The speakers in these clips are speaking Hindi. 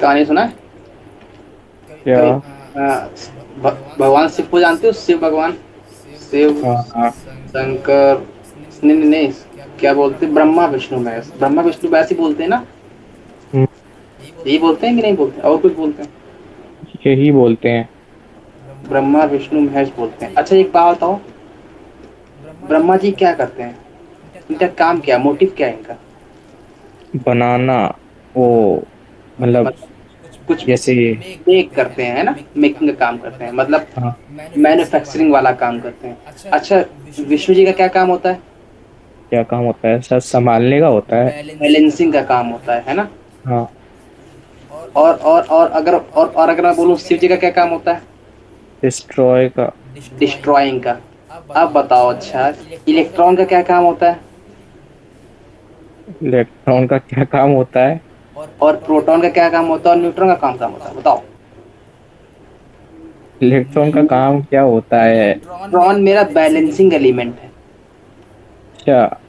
कहानी सुना है क्या? कभी? भगवान शिव को जानते हो? शिव भगवान, शिव, हाँ हाँ। शंकर, नहीं नहीं नहीं, क्या बोलते हैं, ब्रह्मा विष्णु महेश, ब्रह्मा विष्णु महेश ही बोलते हैं ना? हम्म, यही बोलते हैं कि नहीं बोलते, और कुछ बोलते हैं? यही बोलते हैं। ब्रह्मा विष्णु महेश बोलते हैं। अच्छा एक बात बताओ, ब्रह्मा जी क्या करते हैं? इनका काम क्या, मोटिव क्या है इनका? बनाना। वो मतलब मतलब कुछ जैसे। मेक करते हैं, है ना, मेकिंग का काम करते हैं, मतलब हाँ। मैन्युफैक्चरिंग वाला काम करते हैं। अच्छा, विष्णु जी का क्या काम होता है? क्या काम होता है सर? संभालने का होता है। बैलेंसिंग का काम होता है ना? हाँ। और अगर मैं बोलूँ शिव जी का क्या काम होता है? डिस्ट्रॉय का। डिस्ट्रॉइंग का। अब बताओ, अच्छा इलेक्ट्रॉन का क्या काम होता है? इलेक्ट्रॉन का क्या काम होता है? और प्रोटॉन का क्या काम होता है? और न्यूट्रॉन का काम होता है, बताओ। इलेक्ट्रॉन का काम क्या होता है? इलेक्ट्रॉन मेरा बैलेंसिंग एलिमेंट है। अच्छा।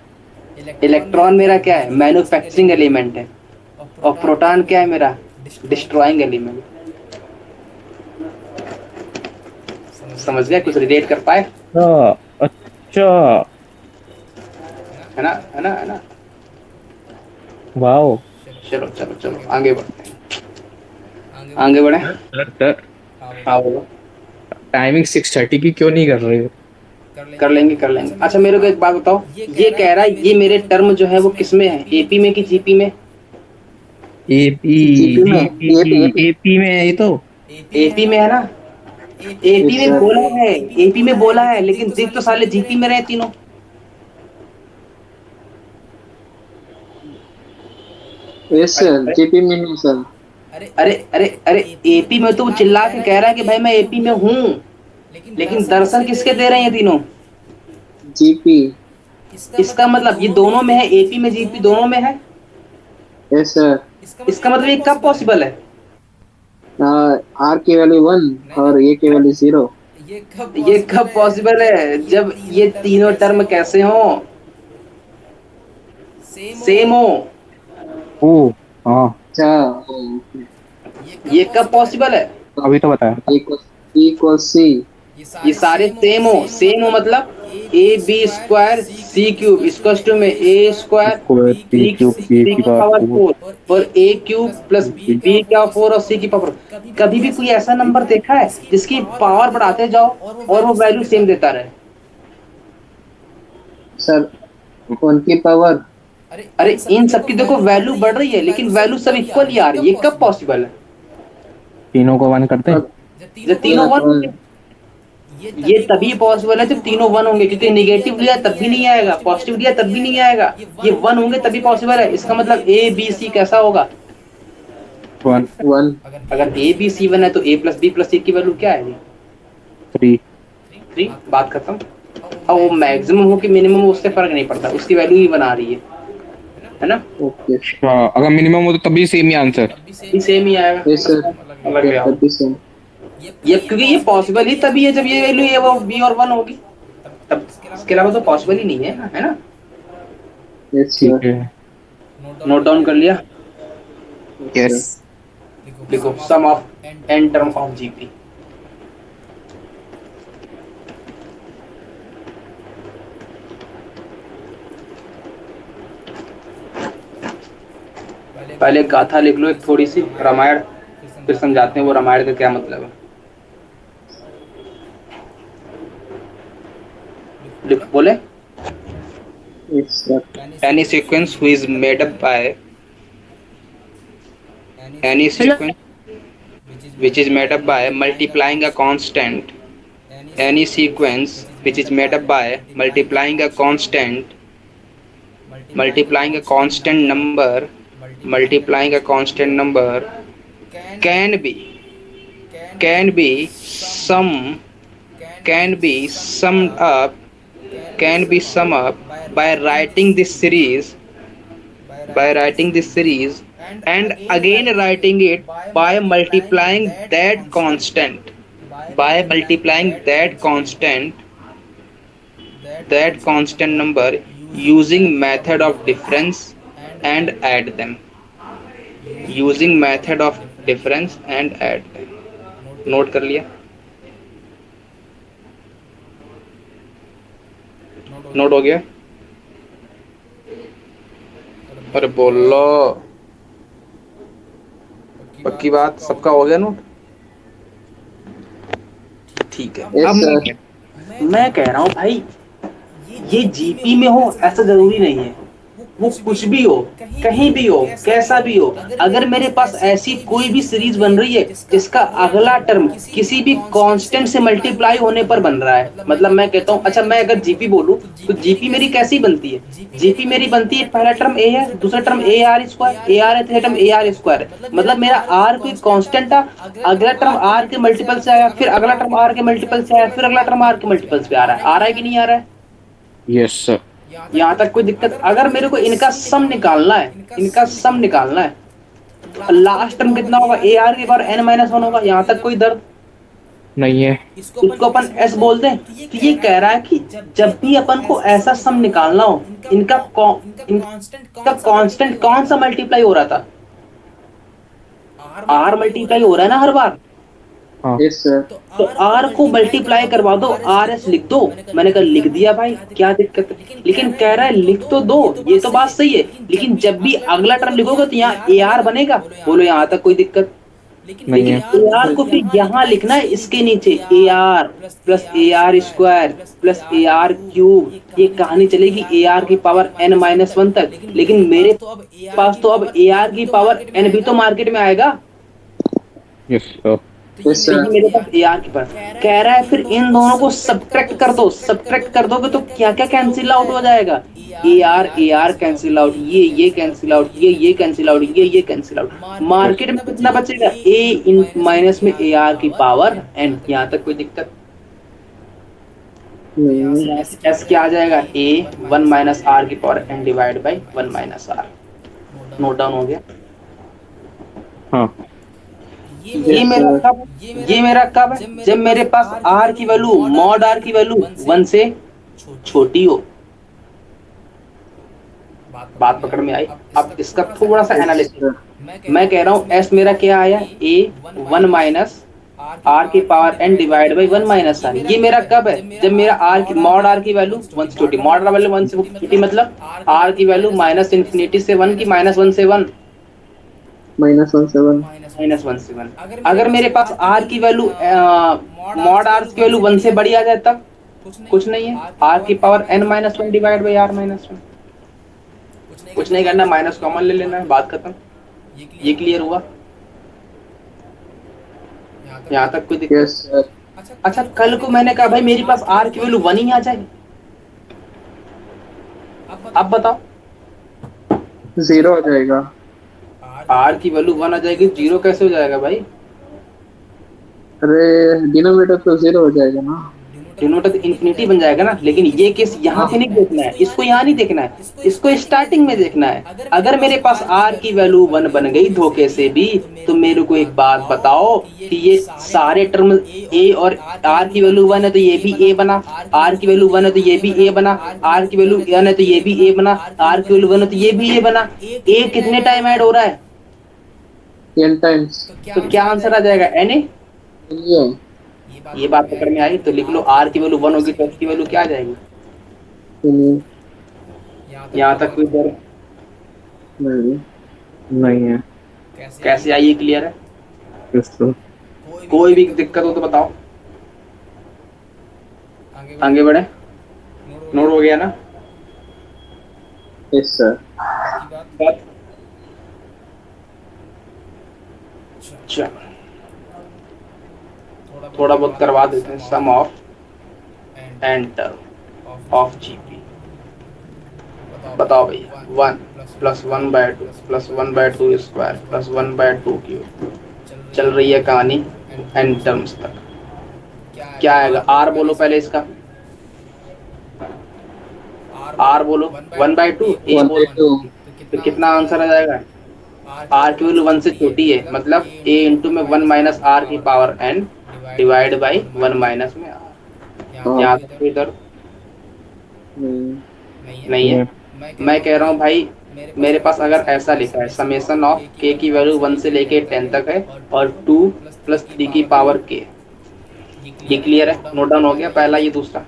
इलेक्ट्रॉन मेरा क्या है? मैन्युफैक्चरिंग एलिमेंट है। और प्रोटॉन क्या है मेरा? Destroying element. समझ गया? कुछ रिलेट कर पाए? अच्छा। अच्छा। है ना, है ना, है ना? वाओ। चलो चलो चलो आगे बढ़ते हैं, आगे बढ़े। सर सर, हाँ बोलो। टाइमिंग 6:30 की क्यों नहीं कर रहे हो? कर लेंगे कर लेंगे। अच्छा मेरे को एक बात बताओ, ये कह रहा है ये मेरे टर्म जो है वो किस में है, एपी में कि जीपी में? एपी। जीपी में। जीपी। AP AP. एपी में है ये तो। एपी में है ना? एपी यस में सर। बोला है, एपी में बोला है, लेकिन दिख तो साले जीपी में रहे तीनों। यस अरे सर, अरे जीपी में नहीं सर। अरे अरे अरे, एपी में तो वो चिल्ला के कह रहा है कि भाई मैं एपी में हूँ, लेकिन दर्शन किसके दे रहे हैं ये तीनों? जीपी। इसका मतलब ये दोनों में है, एपी में जीपी दोनों में है। Yes sir. इसका मतलब ये कब पॉसिबल है? आर की वैल्यू 1 और ए की वैल्यू 0। ये कब पॉसिबल है? जब ये तीनों टर्म कैसे हो, सेम हो। ओ। हाँ। अच्छा। ये कब पॉसिबल है? अभी तो बताया। Equal c. ये सारे सेम हो मतलब a b square c cube equal to में a square square p b cube p c की की पावर पावर 4। 4 और ए क्यूब प्लस बी का 4 और सी की पावर। कभी भी कोई ऐसा नंबर देखा है जिसकी पावर बढ़ाते जाओ और वो वैल्यू सेम देता रहे? सर, उनकी पावर। अरे इन सब की देखो वैल्यू बढ़ रही है लेकिन वैल्यू सब इक्वल ही आ रही है, ये कब पॉसिबल है? तीनों को वन करते हैं। जब तीनों वन होंगे, ये तभी पॉसिबल है जब तीनों वन होंगे, क्योंकि निगेटिव लिया तब भी नहीं आएगा, पॉजिटिव लिया तब भी नहीं आएगा। ये वन होंगे तभी पॉसिबल है। इसका मतलब ए बी सी कैसा होगा? वन। वन। अगर ए बी सी वन है तो ए प्लस बी प्लस सी की वैल्यू क्या आएगी? 3। 3। बात खत्म। अब वो मैक्सिमम हो कि मिनिमम हो उससे फर्क नहीं पड़ता, उसकी वैल्यू ही बना रही है ना? ओके। हाँ, अगर मिनिमम हो तो तभी सेम ही आंसर। भी सेम ही आएगा, यस सर। अलग ले आओ। तब भी सेम। ये क्योंकि ये पॉसिबल ही तभी है जब ये वैल्यू ए वो बी और वन होगी, तब इसके अलावा तो पॉसिबल ही नहीं है ना, है ना? यस ठीक सर। है। नोट डाउन कर लिया? Yes yes. सर। देखो sum of n term of GP. पहले एक गाथा लिख लो, एक थोड़ी सी रामायण, फिर समझाते हैं वो रामायण का क्या मतलब है। लिख बोले। Yes sir. Any sequence who is made up by any sequence which is made up by multiplying a constant, any sequence which is made up by multiplying a constant number, multiplying a constant number can be can be sum can be summed up can be summed up by writing this series and again writing it by multiplying that constant number using method of difference and add them, difference and add, note कर लिया, नोट हो गया। अरे बोलो, पक्की बात, सबका हो गया नोट? ठीक है। यस अब सर। मैं कह रहा हूँ भाई, ये जीपी में हो ऐसा जरूरी नहीं है, वो कुछ भी हो, कहीं भी हो, कैसा भी हो। अगर मेरे पास ऐसी कोई भी सीरीज बन रही है जिसका अगला टर्म किसी भी कांस्टेंट से मल्टीप्लाई होने पर बन रहा है, मतलब मैं कहता हूँ, अच्छा मैं अगर जीपी बोलूँ तो जीपी मेरी कैसी बनती है? जीपी मेरी बनती है, पहला टर्म ए है, दूसरा term A R square, A R है, तीसरा टर्म ए आर स्क्वायर है। मतलब मेरा आर कोई कांस्टेंट था, अगला टर्म आर के मल्टीपल से आया, फिर अगला टर्म आर के मल्टीपल से आया, फिर अगला टर्म आर के मल्टीपल से आ रहा है कि नहीं आ रहा है? Yes sir. यहाँ तक कोई दिक्कत? अगर मेरे को इनका सम निकालना है, इनका सम निकालना है, लास्ट टर्म कितना होगा? ए आर के पावर एन माइनस वन होगा। यहाँ तक कोई दर्द नहीं है। इसको अपन एस बोलते हैं। तो ये कह रहा है कि जब भी अपन को ऐसा सम निकालना हो, इनका कांस्टेंट कौन सा मल्टीप्लाई हो रहा था? आर मल्टीप्लाई हो रहा है ना हर बार। हाँ। Yes sir. तो आर को मल्टीप्लाई करवा दो, आर एस लिख दो। मैंने कहा लिख दिया भाई, क्या दिक्कत है? लेकिन कह रहा है लिख तो दो, ये तो बात सही है, लेकिन जब भी अगला टर्म लिखोगे तो यहाँ ए आर बनेगा। बोलो यहाँ तक कोई दिक्कत? नहीं है। ए आर को फिर यहाँ लिखना है, इसके नीचे A R plus A R square plus A R cube. ये कहानी चलेगी ए आर की पावर एन माइनस वन तक। लेकिन मेरे पास तो अब ए आर की पावर एन भी तो मार्केट में आएगा। Yes sir. यस तो ये सर। मेरे पास ए आर की पावर कह रहा है, फिर इन दोनों को सब्ट्रैक्ट कर दो। सब्ट्रैक्ट कर दोगे तो क्या क्या कैंसिल आउट हो जाएगा? ए आर कैंसिल आउट, ये कैंसिल आउट, ये कैंसिल आउट, ये कैंसिल आउट। मार्केट में कितना बचेगा? ए इन माइनस में ए आर की पावर एन। यहाँ तक कोई दिक्कत? एस क्या आ जाएगा? ए वन माइनस आर की power N divide by one minus R. Note down हो गया? हाँ। ये मेरा कब है? जब मेरे पास आर की वैल्यू, मॉड आर की वैल्यू 1 से छोटी हो। बात पकड़ में आई? अब इसका थोड़ा सा एनालिसिस मैं कह रहा हूँ। एस मेरा क्या आया? ए वन माइनस आर की power N divide by one minus R. ये मेरा कब है? जब मेरा आर की मॉड आर की वैल्यू 1 से छोटी। मॉड आर वैल्यू 1 से छोटी मतलब आर की वैल्यू माइनस इन्फिनिटी से 1 की माइनस 1 से 1, -1 से 1। अगर मेरे पास आर की वैल्यू मॉड आर की वैल्यू 1 से बड़ी आ जाए तब कुछ नहीं है, आर की power N minus one divide by R minus one. कुछ नहीं करना, माइनस कॉमन ले लेना है, बात खत्म। ये क्लियर हुआ? यहाँ तक कोई दिक्कत? Yes sir. अच्छा कल को मैंने कहा भाई मेरे पास आर की वैल्यू 1 ही आ जाएगी, अब बताओ। 0 हो जाएगा। आर की वैल्यू 1 आ जाएगी, 0 कैसे हो जाएगा भाई? अरे डिनोमिनेटर तो 0 हो जाएगा ना। डिनोमिनेटर तो इन्फिनिटी बन जाएगा ना। लेकिन ये केस यहाँ पे नहीं देखना है, इसको यहाँ नहीं देखना है, इसको स्टार्टिंग में देखना है। अगर मेरे पास आर की वैल्यू 1 बन गई धोखे से भी, तो मेरे को एक बात बताओ कि ये सारे टर्म ए और आर की वैल्यू 1 है तो ये भी ए बना, आर की वैल्यू 1 है तो ये भी ए बना, आर की वैल्यू 1 है तो ये भी ए बना, आर की वैल्यू 1 है तो ये भी ए बना। ए कितने टाइम ऐड हो रहा है? n times. तो क्या आंसर आ जाएगा? N A. ये बात पकड़ में आई? तो लिख लो आर की वैल्यू 1 होगी तो एस की वैल्यू क्या आ जाएगी? यहाँ तक कोई डर नहीं है। कैसे आई? क्लियर है? Yes sir. कोई भी दिक्कत हो तो बताओ, आगे बढ़े। नोट हो गया ना? Yes sir. अच्छा थोड़ा बहुत करवा देते हैं। सम ऑफ एंटर ऑफ जीपी। बताओ भैया, 1 plus 1/2 plus 1/2 square plus 1/2 cube. चल रही है कहानी एन टर्म्स तक। क्या आएगा? आर बोलो पहले इसका, आर बोलो 1/2, ए बोलो, तो कितना आंसर आ जाएगा? आर की वैल्यू 1 से छोटी है मतलब ए इंटू में 1 माइनस आर की power N divide by 1 minus में आर। यहाँ तक इधर नहीं है। मैं कह रहा हूँ भाई मेरे पास अगर ऐसा लिखा है समेशन ऑफ के की वैल्यू 1 से लेके 10 तक है और 2 प्लस 3 की पावर के, ये क्लियर है? नोट डाउन हो गया पहला, ये दूसरा।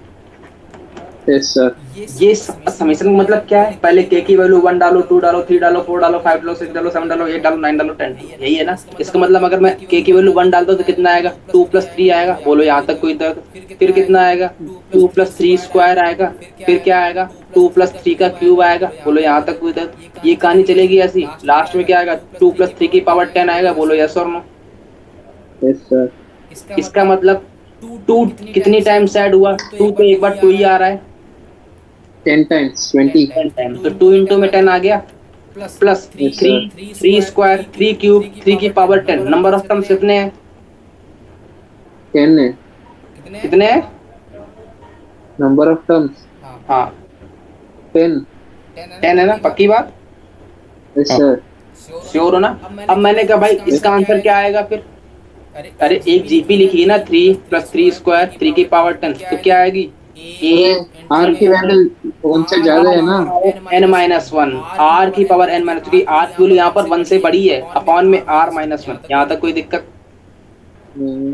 Yes sir. ये समेशन का मतलब क्या है? पहले के की वैल्यू 1 डालो, 2 डालो, 3 डालो, 4 डालो, 5 डालो, 6 डालो, 7 डालो, 8 डालो, 9 डालो, 10, यही है ना? इसका मतलब अगर मैं के की वैल्यू 1 डालता हूँ तो कितना आएगा? 2 प्लस 3 आएगा। बोलो यहाँ तक कोई दर्द? फिर कितना आएगा? 2 प्लस 3 स्क्वायर आएगा। फिर क्या आएगा? 2 प्लस 3 का क्यूब आएगा। बोलो यहाँ तक कोई दर्द? ये कहानी चलेगी ऐसी। लास्ट में क्या आएगा? 2 प्लस 3 की पावर 10 आएगा। बोलो यस और नो? Yes sir. इसका मतलब 2 कितनी टाइम्स ऐड हुआ? 2 तो एक बार 2 ही आ रहा है। 10 टाइम्स 20। 10 टाइम्स तो 2 इंटू में 10 आ गया, plus yes 3, sir. 3 square, 3 cube, 3 की पावर 10। नंबर ऑफ टर्म्स कितने हैं? 10 है। कितने हैं? नंबर ऑफ टर्म्स हाँ 10। 10 है ना? पक्की बात? Yes sir. श्योर हो ना? अब मैंने कहा भाई इसका आंसर क्या आएगा फिर? अरे एक जीपी लिखी है ना, 3 प्लस 3 स्क्वायर, 3 की पावर 10, तो क्या आएगी? अरे आर की वैल्यू 1 से ज्यादा है ना। n माइनस वन, आर की पावर n माइनस, क्योंकि आर की वैल्यू यहाँ पर 1 से बड़ी है, अपॉन में r माइनस 1। यहाँ तक कोई दिक्कत? हम्म,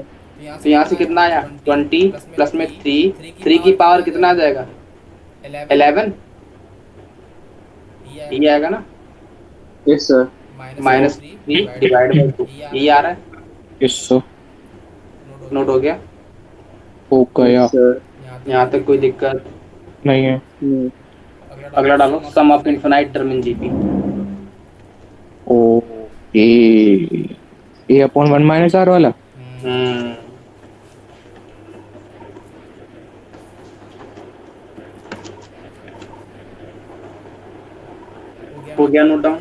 तो यहाँ से कितना आया? 20 प्लस में 3 की पावर कितना आ जाएगा? 11, ये आएगा ना? Yes sir. Minus 3 divide by 2, यही आ रहा है। Yes sir. नोट हो गया? हो गया। Yes sir. यहाँ तक कोई दिक्कत? नहीं है। हम्म, अगला डालो, sum of infinite term in GP. Okay, a upon 1 minus r वाला। हम्म, हो गया note down?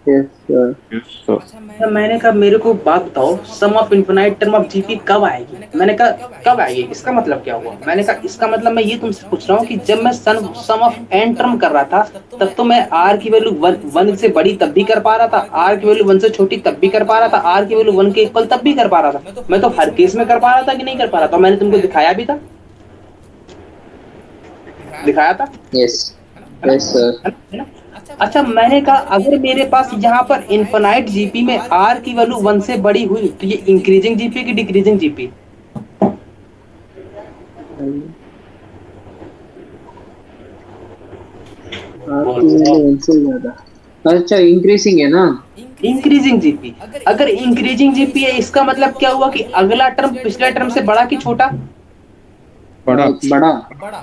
Yes sir. Yes sir. तो मैंने कहा मेरे को बात बताओ, sum of infinite term of GP कब आएगी? मैंने कहा कब आएगी, इसका मतलब क्या हुआ? मैंने कहा इसका मतलब मैं ये तुमसे पूछ रहा हूँ कि जब मैं सम ऑफ एन टर्म कर रहा था तब तो मैं आर की वैल्यू 1 से बड़ी तब भी कर पा रहा था, आर की वैल्यू 1 से छोटी तब भी कर पा रहा था, आर की वैल्यू 1 के इक्वल तब भी कर पा रहा था। मैं तो हर केस में कर पा रहा था कि नहीं कर पा रहा था? मैंने तुमको दिखाया भी था, दिखाया था, यस। Yes sir. है ना? अच्छा मैंने कहा अगर मेरे पास यहाँ पर इनफिनाइट जीपी में आर की वैल्यू 1 से बड़ी हुई तो ये इंक्रीजिंग जीपी की डिक्रीजिंग जीपी? आपकी वैल्यू 1 से ज्यादा। अच्छा इंक्रीजिंग है ना। Increasing GP. अगर इंक्रीजिंग जीपी है इसका मतलब क्या हुआ कि अगला टर्म पिछले टर्म से बड़ा कि छोटा? बड़ा। बड़ा।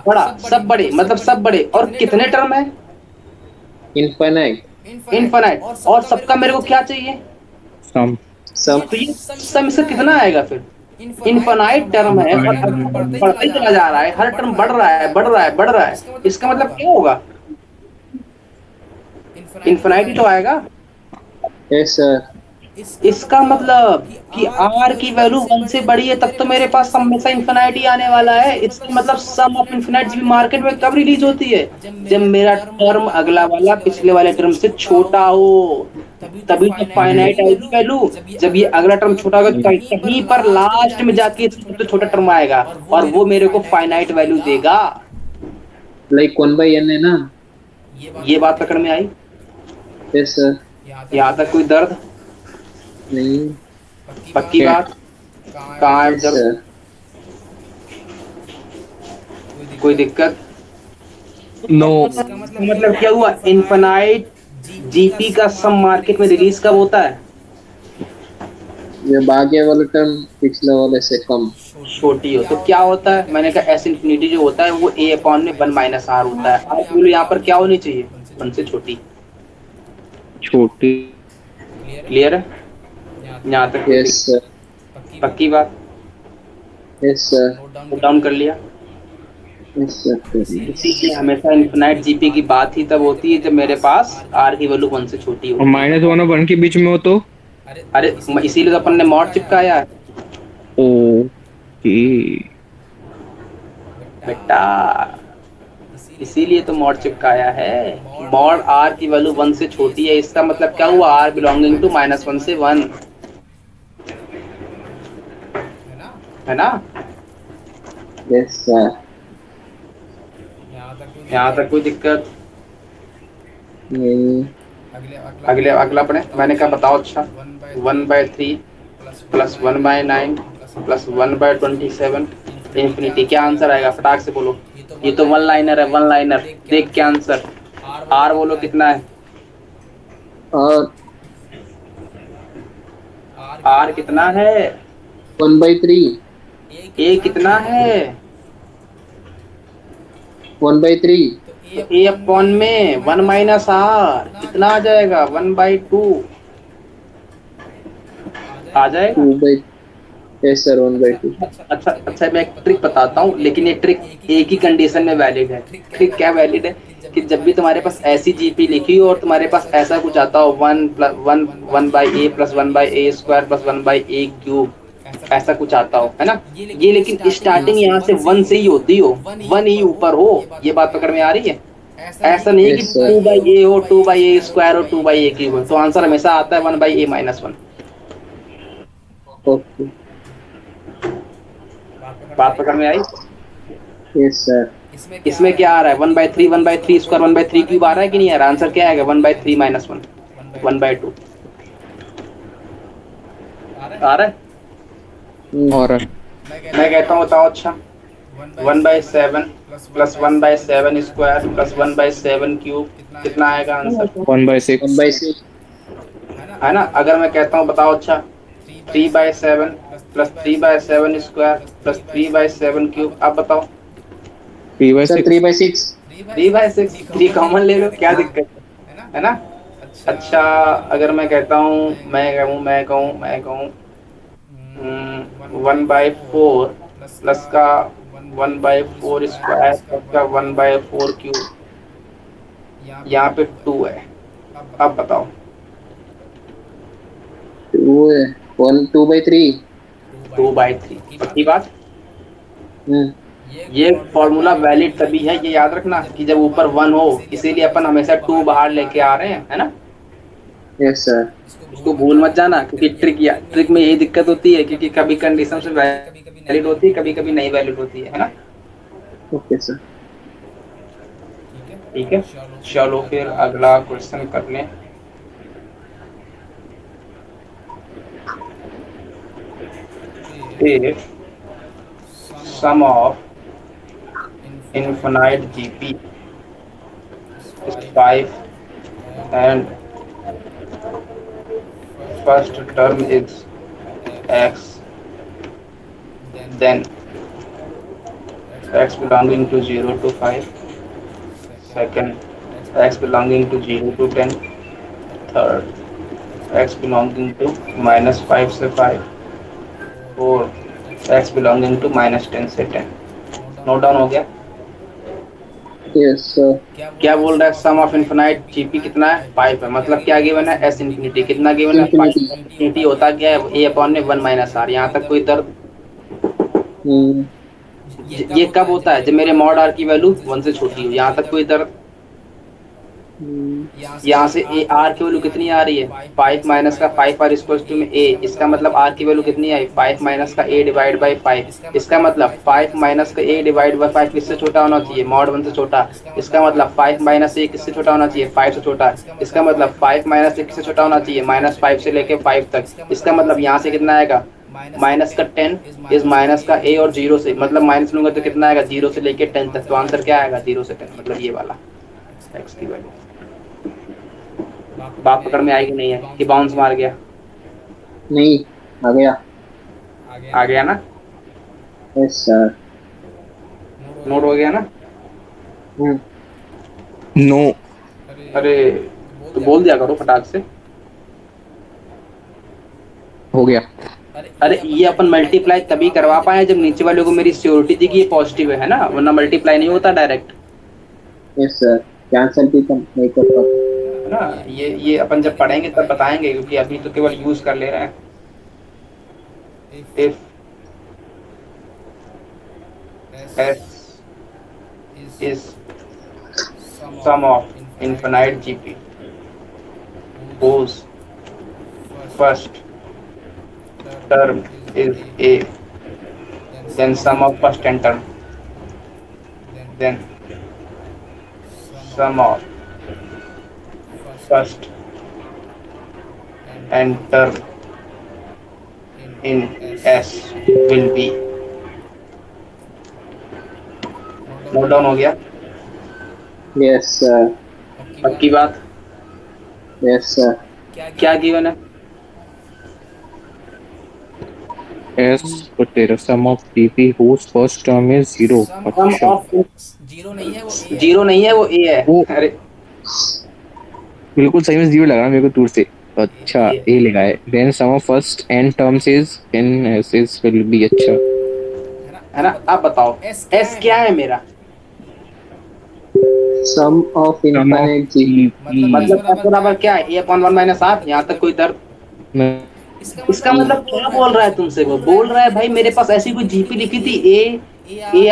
बड़ा। सब बड़े मतलब सब बड़े। और कितने टर्म है? इनफाइनाइट। इनफिनाइट। और सबका मेरे को क्या चाहिए? सम। सम। तो ये सम से कितना आएगा फिर? इनफिनाइट टर्म है और अगला टर्म बढ़ता ही चला जा रहा है, हर टर्म बढ़ रहा है, बढ़ रहा है, बढ़ रहा है। इसका मतलब क्या होगा? इनफिनाइट ही तो आएगा। Yes sir. इसका मतलब कि आर की वैल्यू 1 से बड़ी है तब तो मेरे पास हमेशा इनफिनाइट ही आने वाला है। इसका मतलब सम ऑफ इनफिनाइट जीपी मार्केट में कब रिलीज होती है? जब मेरा टर्म अगला वाला पिछले वाले टर्म से छोटा हो, तभी तो फाइनाइट आएगी वैल्यू। जब ये अगला टर्म छोटा होगा तो कहीं पर लास्ट में जाके सबसे छोटा टर्म आएगा और वो मेरे को फाइनाइट वैल्यू देगा। लाइक 1/n है ना। ये बात पकड़ में आई? Yes sir. यहाँ तक कोई दर्द? नहीं। पक्की बात? कहाँ है यस दर्द? सर। कोई दिक्कत? नो। मतलब क्या हुआ? इनफिनाइट जीपी का सम मार्केट में रिलीज कब होता है? ये आगे वाला टर्म पिछले वाले से कम। छोटी हो तो क्या होता है? मैंने कहा एस इन्फिनिटी जो होता है वो ए अपॉन में 1 माइनस आर होता है। आर की वैल्यू यहाँ पर क्या होनी चाहिए? 1 से छोटी। छोटी। क्लियर है? यहाँ तक कोई यस सर। पक्की बात? Yes sir. नोट डाउन कर लिया? Yes sir. इसीलिए हमेशा इनफिनाइट जीपी की बात ही तब होती है जब मेरे पास आर की वैल्यू 1 से छोटी और होती है। -1 और 1 के बीच में हो तो? अरे इसीलिए तो अपन ने मॉड चिपकाया है ओके बेटा, इसीलिए तो मॉड चिपकाया है। मॉड आर की वैल्यू 1 से छोटी है, इसका मतलब क्या हुआ? आर बिलोंगिंग टू -1 से 1, है ना? Yes sir. यहाँ तक कोई दिक्कत? नहीं। अगले अगला पढ़े। मैंने कहा बताओ। अच्छा 1/3 प्लस 1/9 प्लस 1/27 इन्फिनिटी। क्या आंसर आएगा? फटाक से बोलो। ये तो वन लाइनर है, वन लाइनर। देख क्या आंसर। आर बोलो कितना है? और आर कितना है? 1/3। ए कितना है? 1/3। तो ए अपॉन में 1 - आर कितना आ जाएगा? 1/2 आ जाएगा। 2/। Yes sir, 1/2। अच्छा अच्छा, मैं एक ट्रिक बताता हूँ, लेकिन ये ट्रिक एक ही कंडीशन में वैलिड है। ट्रिक क्या वैलिड है? कि जब भी तुम्हारे पास ऐसी जीपी लिखी हो और तुम्हारे पास ऐसा कुछ आता हो, 1 + 1 1/a² प्लस 1/a³ ऐसा कुछ आता हो, है ना? ये लेकिन स्टार्टिंग यहाँ से 1 से ही होती हो, 1 ही ऊपर हो। ये बात पकड़ में आ रही है? ऐसा नहीं है कि यस सर। 2/a हो, 2/a² और 2/a³ हो। तो आंसर हमेशा आता है 1/a-1। ओके। बात पकड़ में आई? Yes sir. इसमें क्या आ रहा है? 1/3 1/3² 1/3³ आ रहा है कि नहीं आ रहा? आंसर क्या आएगा? 1/3-1 1/2 आ रहा है। और मैं कहता हूँ बताओ। अच्छा 1/7 प्लस 1/7² प्लस 1/7³ कितना आएगा आंसर? 1/6। 1/6। है ना? अगर मैं कहता हूँ बताओ। अच्छा 3/7 प्लस 3/7² प्लस 3/7³, आप बताओ। सर 3/6। 3/6। 3/6। 3 कॉमन ले लो, क्या दिक्कत है ना? अच्छा अगर मैं कहता हूँ, मैं कहूँ 1/4 प्लस का 1/4² प्लस का 1/4³, यहाँ पे 2 है। अब बताओ। 2/3। 2/3 पक्की बात। हम्म। ये फॉर्मूला वैलिड तभी है, ये याद रखना, कि जब ऊपर 1 हो। इसीलिए अपन हमेशा 2 बाहर लेके आ रहे हैं, है ना? Yes sir. इसको भूल मत जाना, क्योंकि ट्रिक में यही दिक्कत होती है, क्योंकि कभी कंडीशन से वैलिड होती है, कभी कभी नहीं वैलिड होती है ना? Okay sir. ठीक है, चलो फिर अगला क्वेश्चन कर लें। If sum of infinite GP is 5 and first term is x, then x belonging to 0 to 5, second x belonging to 0 to 10, third x belonging to -5 से 5, फोर्थ x belonging to -10 से 10। नोट डाउन हो गया? Yes sir. क्या बोल रहा है? सम ऑफ इनफिनाइट जीपी कितना है? 5 है। मतलब क्या गिवन है? S infinity. कितना गिवन है? 5। इंफिनिटी। इन्फिनिटी होता क्या है? ए अपॉन में 1 - आर। यहाँ तक कोई दर्द? हम्म। ये कब होता है? जब मेरे मॉड आर की वैल्यू 1 से छोटी हो। यहाँ तक कोई दर्द? हम्म। यहाँ से ए आर की वैल्यू कितनी आ रही है? 5 माइनस का 5 r इक्वल्स टू में ए। इसका मतलब आर की वैल्यू कितनी आई? 5 माइनस का ए डिवाइड बाई 5। इसका मतलब 5 माइनस का ए डिवाइड बाई 5 किससे छोटा होना चाहिए? मॉड 1 से छोटा। इसका मतलब 5 माइनस ए किससे छोटा होना चाहिए? 5 से छोटा। इसका मतलब 5 माइनस ए किससे छोटा होना चाहिए? -5 से लेके 5 तक। इसका मतलब यहाँ से कितना आएगा? माइनस का 10 इज माइनस का ए और 0 से, मतलब माइनस लूंगा तो कितना आएगा? 0 से लेके 10 तक। तो आंसर क्या आएगा? 0 से 10, मतलब ये वाला एक्स की वैल्यू। बात पकड़ में आई कि नहीं है? कि बाउंस मार गया? नहीं, आ गया। आ गया ना? Yes sir. नोट हो गया ना? हम्म। नो। अरे तो बोल दिया करो फटाक से। हो गया। अरे ये अपन मल्टीप्लाई तभी करवा पाए जब नीचे वाले को मेरी श्योरिटी थी कि ये पॉजिटिव है ना, वरना मल्टीप्लाई नहीं होता डायरेक्ट, यस सर। कैंसल भी तो नहीं कर पाते। है ना? ये अपन जब पढ़ेंगे तब बताएंगे, क्योंकि अभी तो केवल यूज कर ले रहे हैं। If S is sum of infinite GP whose first term is a, then sum of first 10 term, then sum of first enter in S will be. Note down हो गया? Yes, sir. पक्की बात? Yes, sir. क्या गिवन है? एस तो तेरा sum of PP whose first term is 0। Sum अच्छा ऑफ जीरो नहीं है वो ए है। जीरो नहीं है वो ए है। वो अरे बिल्कुल सही में 0 लगा मेरे को दूर से। अच्छा ये ए लगा है। Then sum of first N terms is in S is will be. अच्छा है ना? अब बताओ एस क्या है मेरा? Sum of sum of infinite G. PP मतलब एस बराबर क्या है? A upon 1 minus R. यहाँ तक कोई दर्द? इसका मतलब क्या बोल रहा है तुमसे? वो बोल रहा है भाई मेरे पास ऐसी कोई जीपी लिखी थी ए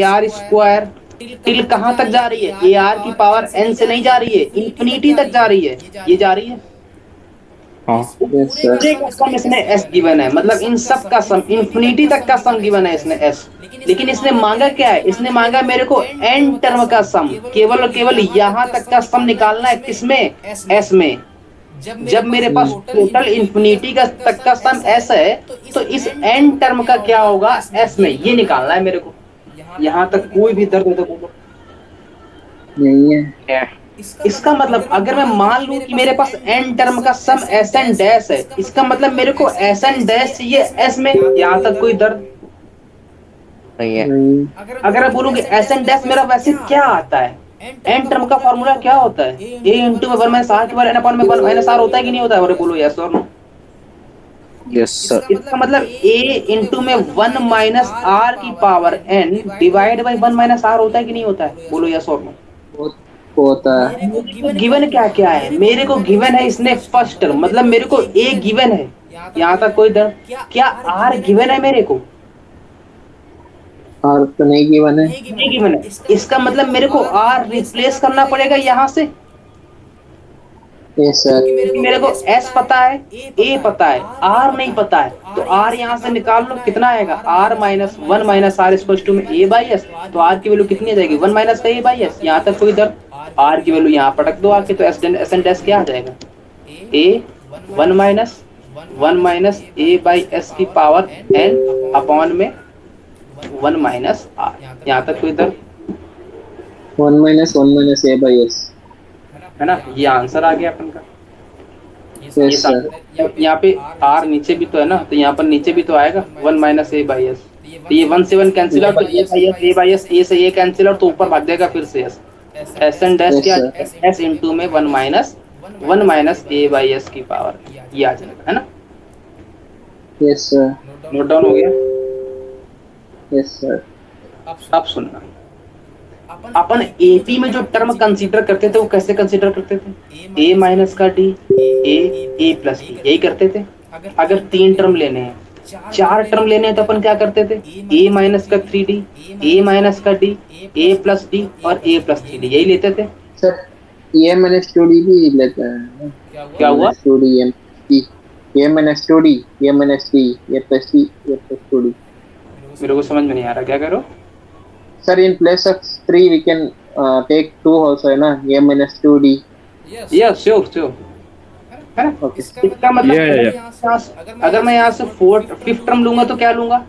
आर स्क्वायर टिल कहाँ तक जा रही है? ए आर की पावर एन से नहीं जा रही है, इन्फिनिटी तक जा रही है। ये जा रही है। हाँ Yes, sir. पूरे का सम इसने एस गिवन है, मतलब इन सब का सम, इन्फिनिटी तक का सम गिवन है इसने एस। लेकिन इसने मांगा क्या है? इसने मांगा मेरे को एन टर्म का सम, केवल और केवल यहाँ तक का सम निकालना है। किसमें? एस में। जब मेरे पास टोटल इन्फिनिटी का तक का सम एस है तो इस एन टर्म का क्या होगा एस में, ये निकालना है मेरे को। यहाँ तक कोई भी दर्द हो तो बोलो। नहीं है। इसका मतलब अगर मैं मान लूं कि मेरे पास एन टर्म का सम एस एन डैश है, इसका मतलब मेरे को एस एन डैश चाहिए एस में। यहाँ तक कोई दर्द नहीं है। नहीं। अगर मैं बोलूंगी एस एन डैश मेरा वैसे क्या आता है? एन टर्म का फॉर्मूला क्या होता है? ए इंटू में 1 माइनस आर के बार एन अपॉन में 1 माइनस आर होता है कि नहीं होता है? अरे बोलो यस और नो। Yes sir. इसका मतलब ए इंटू में 1 माइनस आर की power N divide by 1 minus R होता है कि नहीं होता है? बोलो यस और नो। होता है। गिवन क्या क्या है? मेरे को गिवन है इसने फर्स्ट टर्म, मतलब मेरे को ए गिवन है। यहाँ तक कोई दर्द? क्या आर गिवन है मेरे को? और तो नहीं गिवन है। नहीं गिवन है। इसका मतलब मेरे को आर रिप्लेस करना पड़ेगा यहाँ से। Yes, sir. मेरे को एस पता है, ए पता है, आर नहीं पता है। तो आर यहाँ से निकाल लो, कितना आएगा? R minus 1 minus R equal to में ए बाई एस। तो आर की वैल्यू कितनी आ जाएगी? 1 माइनस का ए बाई एस। यहाँ तक कोई दर्द? आर की वैल्यू यहाँ पटक दो आके, तो एस एन डैश क्या आ जाएगा? ए 1 माइनस ए बाई एस की पावर एन अपॉन में 1 माइनस आर। यहाँ तक कोई दर्द? 1 minus a by s. है ना? ये आंसर आ गया अपन का। Yes, sir. यहाँ पे आर नीचे भी तो है ना, तो यहाँ पर नीचे भी तो आएगा 1 माइनस ए बाई एस। तो ये 1 से 1 कैंसिल और ए बाई एस, ए से ए कैंसिल और तो ऊपर भाग जाएगा फिर से एस। एस एन डैश क्या? एस इंटू में 1 माइनस ए बाई एस की पावर, ये आ जाएगा। है ना? Yes, sir. नोट डाउन हो गया? Yes, sir. अब सुनना, अपन एपी में जो टर्म कंसीडर करते थे वो कैसे कंसीडर करते थे? ए माइनस का डी, ए प्लस डी, यही करते थे। अगर 3 टर्म लेने हैं, 4 टर्म लेने हैं तो अपन क्या करते थे? ए माइनस का 3D, ए माइनस का डी, ए प्लस डी और ए प्लस 3D, यही लेते थे। Sir, a minus 2d भी लेता है। क्या हुआ? 2d a minus 2d, a minus d, a plus d, a plus 2d. मेरे को समझ में नहीं आ रहा, क्या करो? Sir, in place of 3 we can take 2 also है ना, a minus 2d. Yes sure sure, है ना? Okay. इसका मतलब अगर मैं यहाँ से 5th टर्म लूंगा तो क्या लूंगा?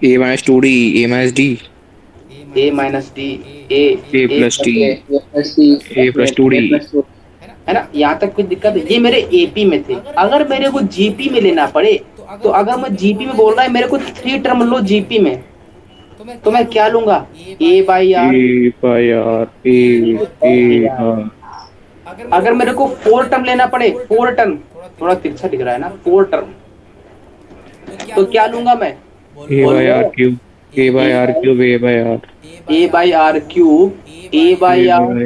A minus 2d, a minus d, a minus d, a plus d, a plus d, a plus 2d। a plus 2d. है ना? यहाँ तक कोई दिक्कत है? ये मेरे एपी में थे। अगर मेरे को जीपी में लेना पड़े तो अगर मैं जीपी में बोल रहा है मेरे को 3 टर्म लो जीपी में, तो मैं क्या लूंगा? A by r, a by r, a r. अगर मेरे को 4 टर्म लेना पड़े, 4 टर्म, थोड़ा तिरछा दिख रहा है ना, 4 टर्म, तो क्या लूंगा मैं? A by r cube, a by r cube, a by r, a by r cube, a by r,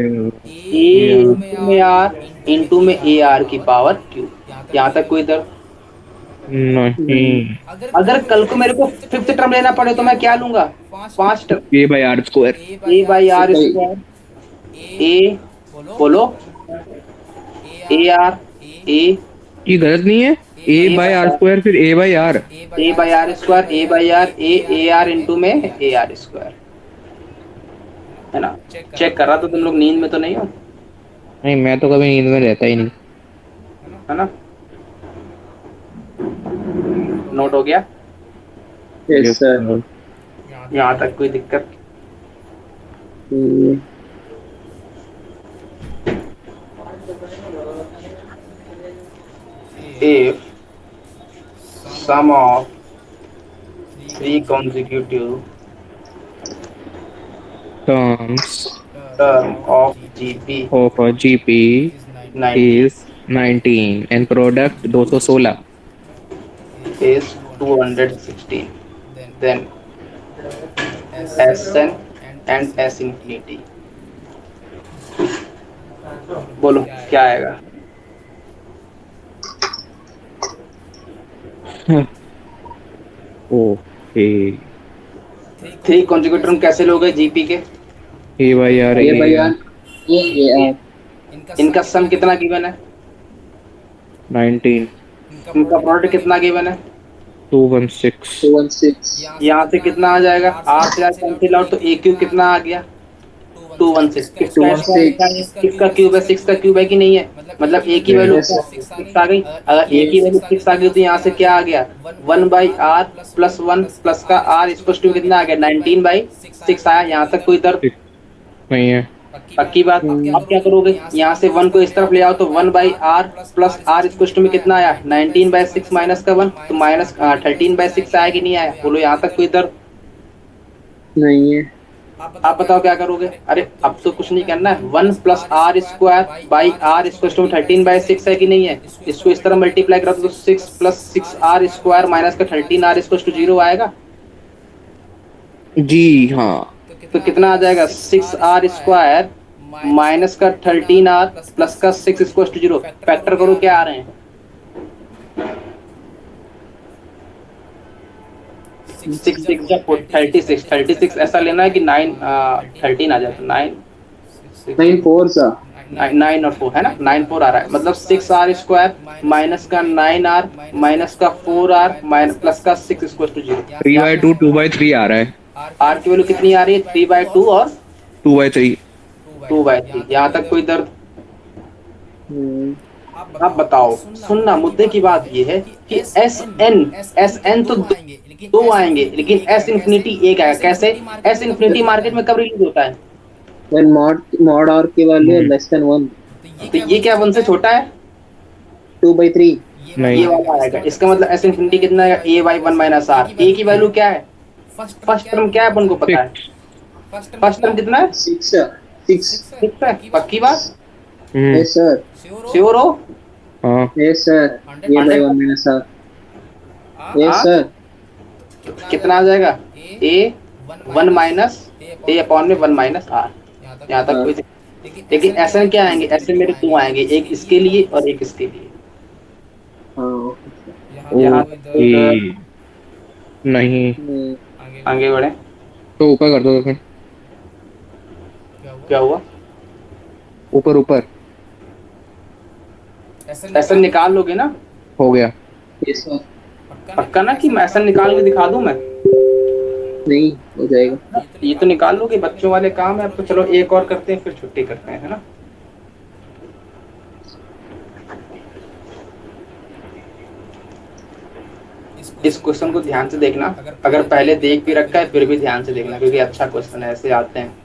a में आर इंटू में ए आर की पावर क्यूब। यहाँ तक कोई दर्द? नहीं। अगर कल को मेरे को 5th टर्म लेना पड़े तो मैं क्या लूंगा? 5 term, a by r square, a by r square, a बोलो, ए आर, ए ये गलत नहीं है? ए बाई आर स्क्वायर फिर a by r, a by r square, a by r, a r into में ए आर स्क्वायर। है ना। चेक कर रहा तो तुम लोग नींद में तो नहीं हो, नहीं, मैं तो कभी नींद में रहता ही नहीं। है ना। नोट हो गया। Yes yes sir. सर। यहाँ तक कोई दिक्कत? If sum of three consecutive Terms term of GP of a GP 90 is 19 and product 216. is 216, then Sn and S infinity, बोलो क्या आएगा? ओके। थ्री कॉन्जिक्यूटिव टर्म कैसे लोगे जीपी के? ए बाई आर ये ए भाई आर यार, ये यार इनका सम कितना गिवन है? 19 इनका प्रोडक्ट कितना गिवन है? 216। 216। यहाँ से कितना आ जाएगा? आर से कैंसिल आउट, तो ए क्यूब कितना आ गया? 216। किसका स्क्वायर लिखा है? 6 का क्यूब है, 6 का क्यूब है कि नहीं है? मतलब ए की वैल्यू यस क्या? सर। 6 आ गई। अगर ए की वैल्यू 6 आ गई तो यहाँ से क्या आ गया? 1/r+1 प्लस का r इक्वल टू कितना आ गया? 19/6 आया। यहाँ तक कोई दर्द? नहीं है। पक्की बात। अब क्या करोगे? यहाँ से 1 को इस तरफ ले आओ तो 1/r plus r equal to में कितना आया? 19/6 माइनस का 1, तो माइनस 13/6 आया कि नहीं आया? बोलो यहाँ तक कोई दर्द? नहीं है। आप बताओ क्या करोगे? अरे अब तो कुछ नहीं करना है। 1 plus R square by R equal to 13/6 है कि नहीं है? इसको इस तरह मल्टीप्लाई करो तो 6 प्लस 6r स्क्वायर माइनस का 13r इक्वल टू 0 आएगा। जी हाँ। तो कितना आ जाएगा? 6r स्क्वायर माइनस का 13r प्लस का 6 इक्वल टू 0। फैक्टर करो क्या आ रहे हैं? 6 6 जा 36। 36 ऐसा लेना है कि 9 13 आ जाए तो 9 9 4 सा। 9 और 4 है ना। 9 4 आ रहा है, मतलब 6r स्क्वायर माइनस का 9r माइनस का 4r माइनस प्लस का 6 इक्वल टू 0। 3/2 2/3 आ रहा है। r की वैल्यू कितनी आ रही है? 3/2 और 2/3। 2/3। यहाँ तक कोई दर्द? हम्म, आप बताओ। सुनना, मुद्दे की बात ये है कि एस एन तो दो आएंगे लेकिन एस इन्फिनिटी एक आएगा। कैसे? एस इन्फिनिटी मार्केट में कब रिलीज होता है? when mod r की वैल्यू लेस देन 1। तो ये क्या 1 से छोटा है? 2/3। नहीं। ये वाला आएगा। इसका मतलब एस इन्फिनिटी कितना है? a/1 minus are. ए की वैल्यू क्या है? फर्स्ट टर्म क्या है अपन को पता है? फर्स्ट टर्म कितना है? 6 6। 6 है। पक्की बात? Yes sir. श्योर हो? हाँ। Yes sir. ये भाई 1 माइनस r। Yes sir. कितना आ जाएगा? ए 1 माइनस ए अपॉन में 1 माइनस आर। यहाँ तक कोई? लेकिन ऐसे क्या आएंगे? ऐसे मेरे 2 आएंगे, एक इसके लिए और एक इसके लिए। हाँ यहाँ ओके। नहीं आगे बढ़े। तो ऊपर कर दो फिर। क्या हुआ? ऊपर ऊपर ऐसा निकाल लोगे ना? हो गया। Yes sir. पक्का ना कि मैं ऐसा निकाल के दिखा दूं मैं? नहीं हो जाएगा। ये तो निकाल लोगे, बच्चों वाले काम है। अब तो चलो एक और करते हैं फिर छुट्टी करते हैं, है ना। इस क्वेश्चन को ध्यान से देखना। अगर पहले देख भी रखा है फिर भी ध्यान से देखना, क्योंकि अच्छा क्वेश्चन है, ऐसे आते हैं।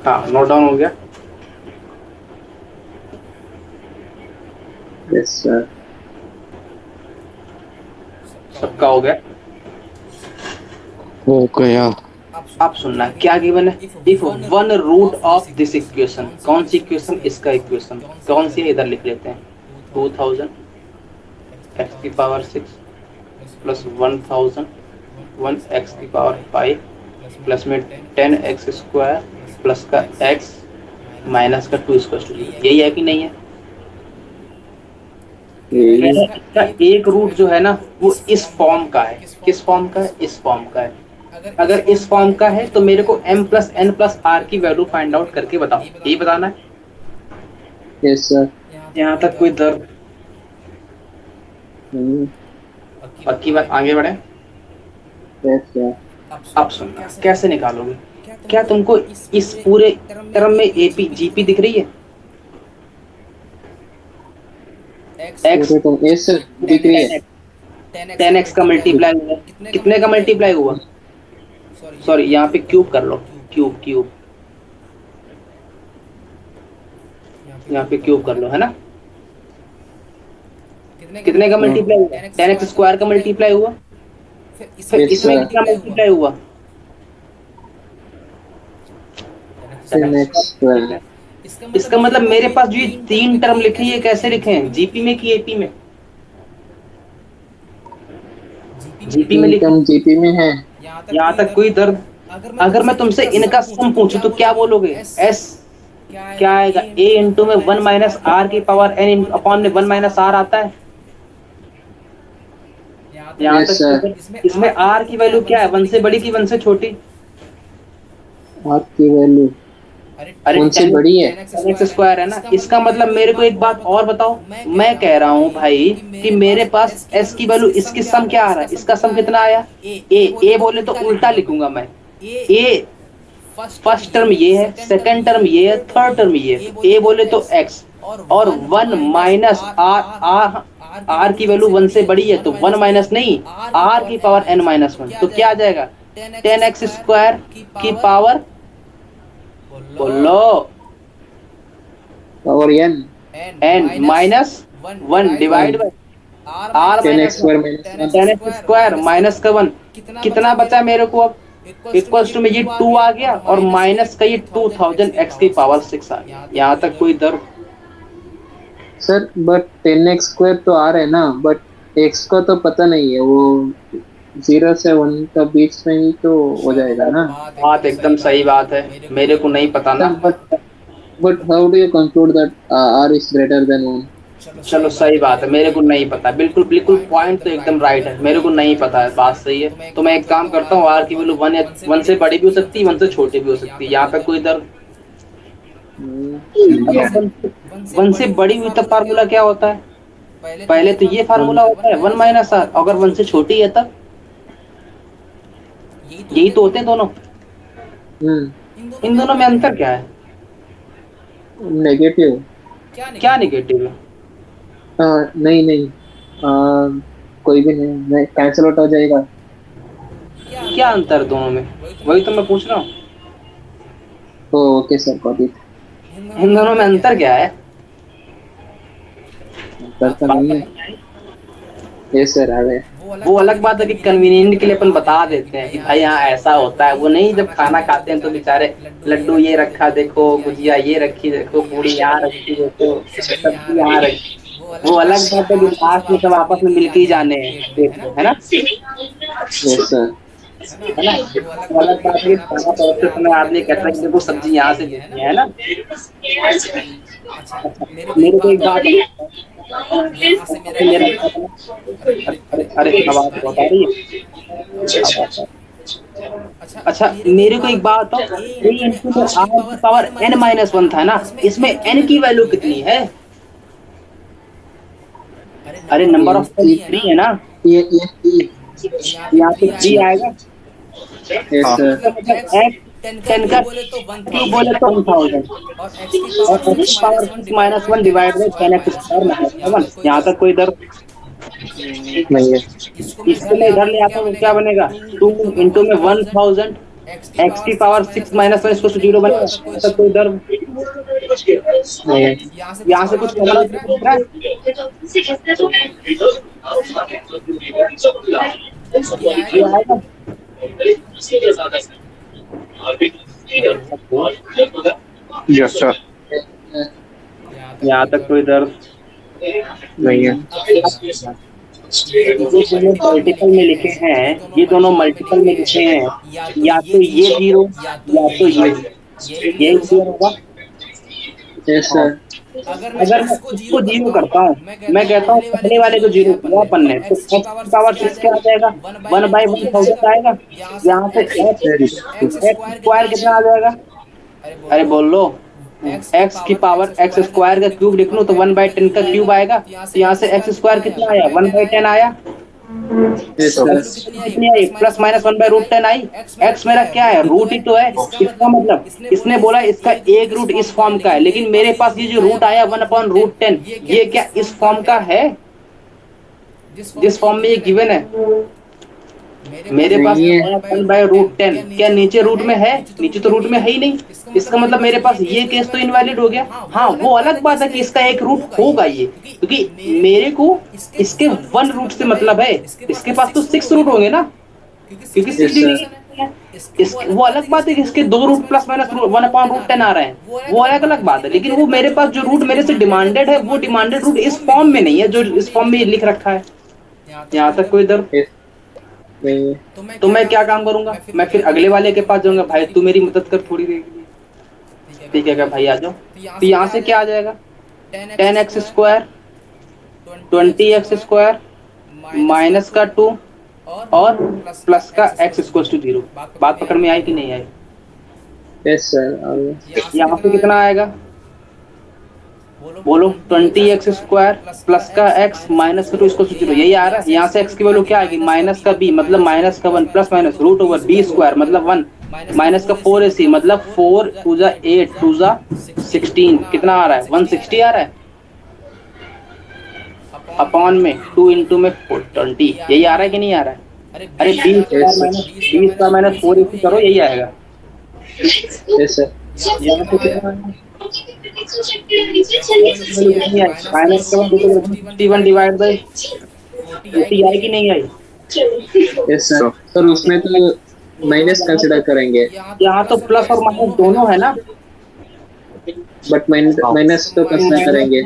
हाँ, नोट डाउन हो गया। Yes sir. पक्का हो गया। हो गया। आप सुनना क्या गिवन है, if one root of this equation, कौन सी इक्वेशन, इसका इक्वेशन कौन सी है, इधर लिख लेते हैं 2000 एक्स की पावर 6 प्लस 1000 1 एक्स की पावर 5 प्लस में 10 एक्स स्क्वायर प्लस का एक्स माइनस का 2 स्क्वायर, यही है कि नहीं है? इसका एक रूट जो है ना वो इस फॉर्म का है, किस फॉर्म का है, इस फॉर्म का है। अगर इस फॉर्म का है तो मेरे को m plus n plus r की वैल्यू फाइंड आउट करके बताओ, यही बताना है। Yes sir. यहाँ तक कोई दर्द? पक्की बात, आगे बढ़े। Yes sir. अब सुनना कैसे निकालोगे, क्या तुमको इस पूरे टर्म में एपी जीपी दिख रही है? एक्स तो यस सर दिख रही है। 10x का मल्टीप्लाई हुआ, कितने का मल्टीप्लाई हुआ, सॉरी यहाँ पे क्यूब कर लो, क्यूब क्यूब यहाँ पे क्यूब कर लो, है ना। कितने का मल्टीप्लाई हुआ, 10x स्क्वायर का मल्टीप्लाई हुआ, फिर इसमें कितना मल्टीप्लाई हुआ, 10x स्क्वायर। इसका मतलब मेरे पास जो ये 3 टर्म लिखी है कैसे लिखे हैं, जीपी में कि एपी में? जीपी में लिखे, जीपी में है। यहाँ तक कोई दर्द? अगर मैं तुमसे इनका सम पूछूं तो क्या बोलोगे, एस क्या आएगा, a इंटू में 1 माइनस आर की पावर n अपॉन में 1 माइनस आर आता है। यहाँ तक इसमें r की वैल्यू क्या है, 1 से बड़ी की 1 से छोटी? r की वैल्यू अरे 1 से बड़ी है, 10x स्क्वायर है ना। इसका मतलब मेरे को एक बात और बताओ, मैं कह रहा हूँ भाई कि मेरे पास s की वैल्यू, इसकी सम क्या आ रहा है, इसका सम कितना आया, a बोले तो उल्टा लिखूंगा मैं, a फर्स्ट टर्म ये है, सेकंड टर्म ये है, थर्ड टर्म ये है, a बोले तो x और 1 माइनस r की वैल्यू 1 से बड़ी है तो 1 माइनस नहीं, r की पावर n माइनस 1, तो क्या आ जाएगा 10x स्क्वायर की पावर, बोलो, power n minus 1 divide by r 10x square 10x square minus का 1, कितना बचा मेरे को, अब इक्वल्स टू में ये 2 आ गया और माइनस का ये 2000 x की पावर 6 आ गया। यहाँ तक कोई दर्द? सर बट 10x स्क्वायर तो आ रहा है ना, बट x का तो पता नहीं है, वो 0 से 1 का बीच में ही तो हो जाएगा ना। बात एकदम सही बात है, मेरे को नहीं पता ना। But how do you conclude that r is greater than 1? चलो सही बात है, मेरे को नहीं पता, बिल्कुल बिल्कुल पॉइंट तो एकदम राइट है, मेरे को नहीं पता है, बात सही है। तो मैं एक काम करता हूँ, आर की वैल्यू 1 से बड़ी भी हो सकती है, 1 से छोटी भी हो सकती है। यहाँ पे कोई दर्द? 1 से बड़ी हुई तब फार्मूला क्या होता है, पहले तो ये फार्मूला होता है 1 माइनस आर, अगर 1 से छोटी है तब यही तो होते हैं दोनों। इन दोनों में अंतर क्या है, नेगेटिव। क्या नेगेटिव है? नहीं कोई भी नहीं, कैंसिल आउट हो जाएगा। क्या अंतर दोनों में, वही तो मैं पूछ रहा हूँ। Okay sir, got it. इन दोनों में अंतर क्या है? अंतर तो नहीं है। यस सर, आ गए। वो अलग बात है कि कन्वीनियंट के लिए अपन बता देते हैं कि भाई यहाँ ऐसा होता है, वो नहीं जब खाना खाते हैं तो बेचारे लड्डू ये रखा देखो, गुजिया ये रखी देखो, पूड़ी यहाँ रखी देखो, सब्जी यहाँ रखी, वो अलग बात है कि लास्ट में सब आपस में मिलके ही जाने हैं, है ना। यस सर, है ना, वो अलग बात है कि खाना परोसते समय आदमी कहता है कि देखो सब्जी यहाँ से देती है ना। मेरे को एक बात, अरे आवाज बहुत आ रही है। अच्छा मेरे को एक बात हो, a इंटू में r की पावर n माइनस 1 था ना, इसमें n की वैल्यू कितनी है? अरे नंबर ऑफ 3 है ना, ये यहाँ पे 3 आएगा। यस सर, 10 का क्यूब बोले तो 1000 और x की power 6 minus 1 divide by 10x square minus 1। यहाँ तक कोई दर्द नहीं है। इसको मैं इधर ले आता हूँ, क्या बनेगा 2 इंटू में 1000 एक्स की पावर 6 माइनस 1 इसको 0 बनेगा। ऐसा कोई दर्द नहीं। यहाँ से कुछ कमरा दिख रहा है? ये आएगा यस सर। यहाँ तक कोई दर्द नहीं है। ये दोनों मल्टीपल में लिखे हैं, ये दोनों मल्टीपल में लिखे हैं, या तो ये 0 या तो ये, यही क्लियर होगा। Yes sir. अगर मैं इसको 0 करता हूँ, मैं कहता हूँ पहले वाले को 0 किया अपन ने, तो x की पावर 6 क्या आ जाएगा? 1/1000 आएगा। यहाँ पे x स्क्वायर कितना आ जाएगा? अरे बोल लो। x की पावर x स्क्वायर का क्यूब लिख लो तो 1/10 का क्यूब आएगा। तो यहाँ से x स्क्वायर कितना आया? 1/10 आया। यस तो सर। कितनी आई? प्लस माइनस 1/√10 आई। x मेरा क्या है? रूट ही तो है। इसका मतलब इसने बोला इसका एक रूट इस फॉर्म का है, लेकिन मेरे पास ये जो रूट आया 1/√10, ये क्या इस फॉर्म का है? जिस फॉर्म में ये गिवन है मेरे पास नहीं है। 1/√10, क्या नीचे रूट में है? नीचे तो रूट में है ही नहीं। इसका मतलब मेरे पास ये केस तो इनवैलिड हो गया। हाँ, वो अलग बात है कि इसका एक रूट होगा ये, क्योंकि मेरे को इसके 1 रूट से मतलब है। इसके पास तो 6 रूट होंगे ना, क्योंकि 6 Yes, डिग्री sir. है। वो अलग बात है कि इसके 2 रूट प्लस माइनस 1/√10 आ रहे हैं, वो अलग अलग बात है। लेकिन वो मेरे पास जो रूट मेरे से डिमांडेड है, वो डिमांडेड रूट इस फॉर्म में नहीं है जो इस फॉर्म में लिख रखा है। यहाँ तक कोई दर्द Yes. नहीं है। तो मैं क्या काम करूंगा? मैं फिर अगले वाले के पास जाऊंगा, भाई तू मेरी मदद कर थोड़ी देर के लिए। ठीक है क्या भाई, आ जाओ। तो यहाँ से क्या आ जाएगा? 10x square 20x square minus का 2 और प्लस का x इक्वल टू 0। बात पकड़ में आई कि नहीं आई? Yes sir. यहाँ से कितना आएगा? बोलो। 20x स्क्वायर प्लस का x माइनस का 2 इक्वल टू 0, यही आ रहा है। यहाँ से x की वैल्यू क्या आएगी? माइनस का b मतलब माइनस का 1 plus minus root over b square मतलब 1 माइनस का 4ac मतलब 4 2 जा 8 2 जा 16, कितना आ रहा है? 160 आ रहा है। अपॉन में 2 इंटू में 20, यही आ रहा है कि नहीं आ रहा है? अरे b स्क्वायर माइनस 4ac करो, यही आएगा। Yes sir. यहाँ पे कितना आएगा? माइनस 61 डिवाइड बाई 40 आई कि नहीं आई? Yes sir. सर उसमें तो माइनस कंसिडर करेंगे, यहाँ तो प्लस और माइनस दोनों है ना, बट माइनस तो कंसिडर करेंगे।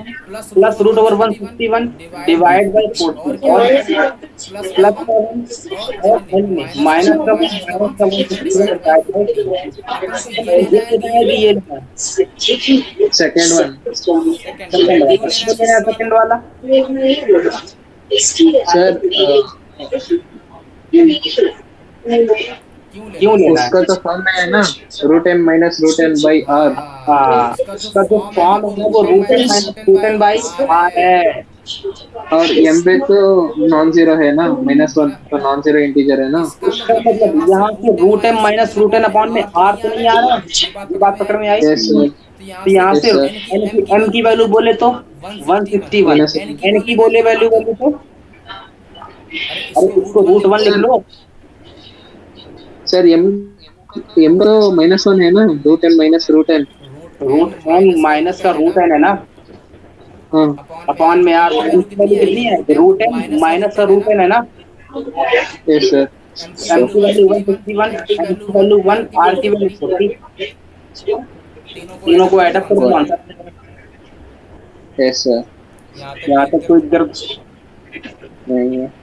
Plus root over 161 divide by 40 और प्लस का 1 और एल में माइनस का 1 ये कितना है कि ये लिखा है? Second one. सेकंड वाला सर क्यों लेना है? उसका तो फॉर्म में है ना, √m minus √n by r। हाँ, उसका जो फॉर्म है वो √n minus √n by r है। और m पे तो नॉन जीरो है ना, -1 तो नॉन जीरो इंटीजर है ना। उसका मतलब यहाँ से √m माइनस √n अपॉन में r तो नहीं आ रहा है। ये बात पकड़ में आई? Yes sir. तो यहाँ से m की वैल्यू बोले तो 161, n की बोले वैल्यू तो अरे इसको √1 लिख लो। सर m तो -1 है ना, √m minus √n। √n minus का √n है ना, हाँ अपॉन में r वैल्यू कितनी है? √n माइनस का √n है ना। Yes sir. m की वैल्यू 161, n की वैल्यू 1, r की वैल्यू 40। तीनों को ऐड अप करो तो आंसर। Yes sir. यहाँ तक कोई दर्द नहीं है।